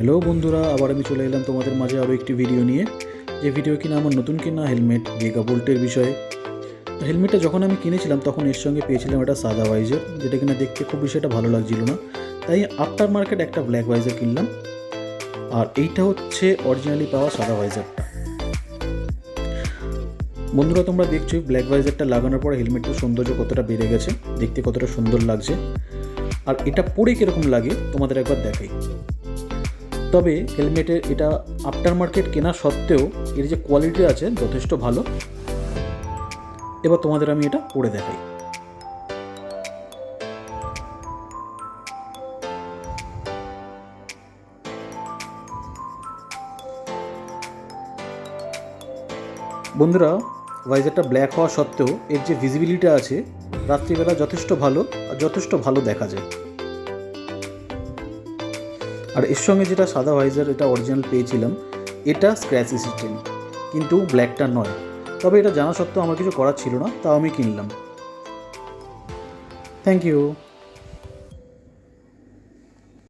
Hello বন্ধুরা, আবার আমি চলে এলাম তোমাদের মাঝে আরও একটি ভিডিও নিয়ে। যে ভিডিও কিনা আমার নতুন কিনা হেলমেট গিগা বোল্টের বিষয়ে। তো হেলমেটটা যখন আমি কিনেছিলাম তখন এর সঙ্গে পেয়েছিলাম একটা সাদা ভাইজার, যেটা কিনা দেখতে খুব বেশি একটা ভালো লাগছিল না। তাই আফটার মার্কেট একটা ব্ল্যাক ভাইজার কিনলাম। আর এইটা হচ্ছে অরিজিনালি পাওয়া সাদা ভাইজারটা। বন্ধুরা, তোমরা দেখছোই ব্ল্যাক ভাইজারটা লাগানোর পরে হেলমেটটার সৌন্দর্য কতটা বেড়ে গেছে, দেখতে কতটা সুন্দর লাগছে। আর এটা পরে কীরকম লাগে তোমাদের একবার দেখাই। তবে হেলমেটের এটা আফটার মার্কেট কেনা সত্ত্বেও এর যে কোয়ালিটি আছে যথেষ্ট ভালো। এবার তোমাদের আমি এটা পরে দেখাই। বন্ধুরা, ভাইজারটা ব্ল্যাক হওয়া সত্ত্বেও এর যে ভিজিবিলিটি আছে রাত্রিবেলা যথেষ্ট ভালো, আর যথেষ্ট ভালো দেখা যায়। আর এর সঙ্গে যেটা সাদা ভাইজার এটা অরিজিনাল পেয়েছিলাম, এটা স্ক্র্যাচ রেসিস্ট্যান্ট, কিন্তু ব্ল্যাকটা নয়। তবে এটা জানা সত্ত্বেও আমার কিছু করার ছিল না, তাও আমি কিনলাম। Thank you.